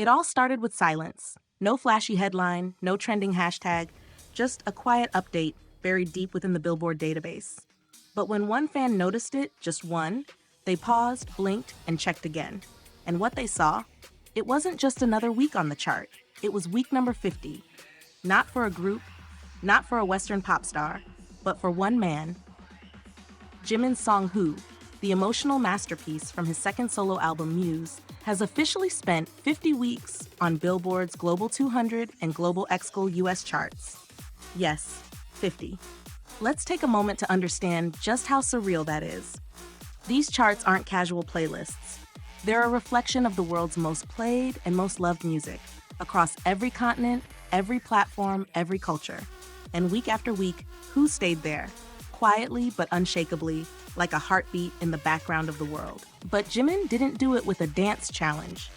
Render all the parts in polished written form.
It all started with silence. No flashy headline, no trending hashtag, just a quiet update buried deep within the Billboard database. But when one fan noticed it, just one, they paused, blinked, and checked again. And what they saw? It wasn't just another week on the chart. It was week number 50. Not for a group, not for a Western pop star, but for one man. Jimin's song Who, the emotional masterpiece from his second solo album Muse, has officially spent 50 weeks on Billboard's Global 200 and Global Excl US charts. Yes, 50. Let's take a moment to understand just how surreal that is. These charts aren't casual playlists. They're a reflection of the world's most played and most loved music across every continent, every platform, every culture. And week after week, Who stayed there, quietly but unshakably, like a heartbeat in the background of the world. But Jimin didn't do it with a dance challenge.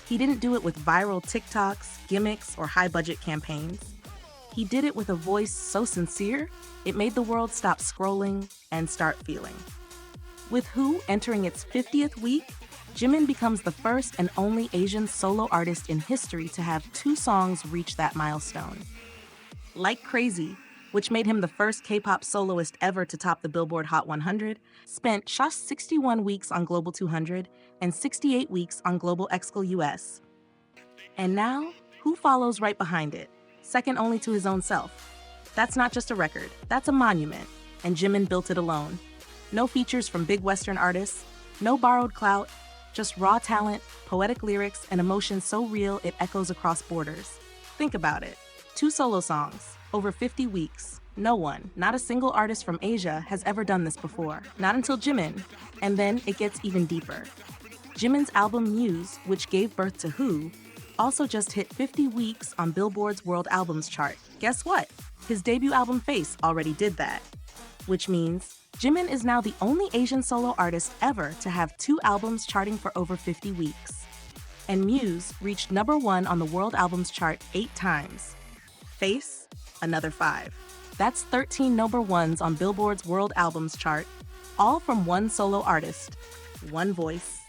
He didn't do it with viral TikToks, gimmicks, or high-budget campaigns. He did it with a voice so sincere, it made the world stop scrolling and start feeling. With Who entering its 50th week, Jimin becomes the first and only Asian solo artist in history to have 2 songs reach that milestone. Like Crazy, which made him the first K-pop soloist ever to top the Billboard Hot 100, spent just 61 weeks on Global 200 and 68 weeks on Global Excl US. And now, Who follows right behind it, second only to his own self. That's not just a record, that's a monument, and Jimin built it alone. No features from big Western artists, no borrowed clout, just raw talent, poetic lyrics, and emotion so real it echoes across borders. Think about it. 2 solo songs, over 50 weeks. No one, not a single artist from Asia, has ever done this before. Not until Jimin. And then it gets even deeper. Jimin's album Muse, which gave birth to Who, also just hit 50 weeks on Billboard's World Albums chart. Guess what? His debut album Face already did that. Which means Jimin is now the only Asian solo artist ever to have 2 albums charting for over 50 weeks. And Muse reached number 1 on the World Albums chart 8 times. Face, another 5. That's 13 number 1s on Billboard's World Albums chart, all from one solo artist, one voice,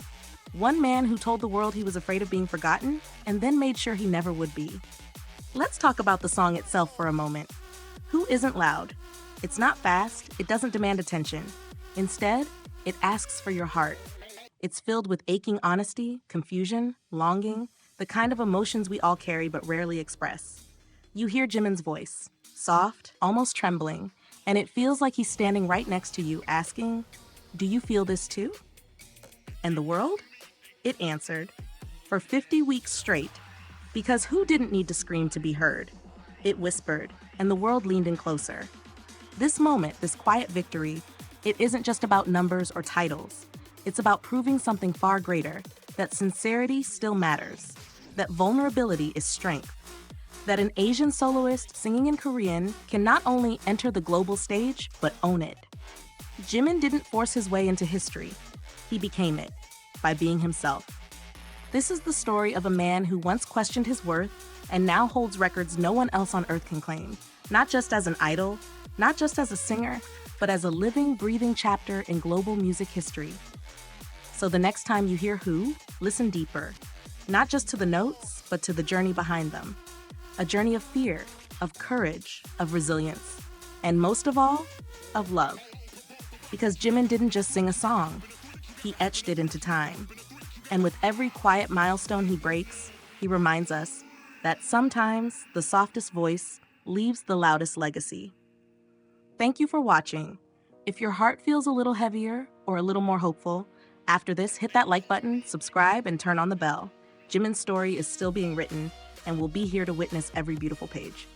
one man who told the world he was afraid of being forgotten and then made sure he never would be. Let's talk about the song itself for a moment. Who isn't loud? It's not fast, it doesn't demand attention. Instead, it asks for your heart. It's filled with aching honesty, confusion, longing, the kind of emotions we all carry but rarely express. You hear Jimin's voice, soft, almost trembling, and it feels like he's standing right next to you asking, "Do you feel this too?" And the world? It answered, for 50 weeks straight, because Who didn't need to scream to be heard? It whispered, and the world leaned in closer. This moment, this quiet victory, it isn't just about numbers or titles. It's about proving something far greater, that sincerity still matters, that vulnerability is strength, that an Asian soloist singing in Korean can not only enter the global stage, but own it. Jimin didn't force his way into history. He became it, by being himself. This is the story of a man who once questioned his worth and now holds records no one else on earth can claim, not just as an idol, not just as a singer, but as a living, breathing chapter in global music history. So the next time you hear Who, listen deeper, not just to the notes, but to the journey behind them. A journey of fear, of courage, of resilience, and most of all, of love. Because Jimin didn't just sing a song, he etched it into time. And with every quiet milestone he breaks, he reminds us that sometimes the softest voice leaves the loudest legacy. Thank you for watching. If your heart feels a little heavier or a little more hopeful, after this, hit that like button, subscribe, and turn on the bell. Jimin's story is still being written, and we'll be here to witness every beautiful page.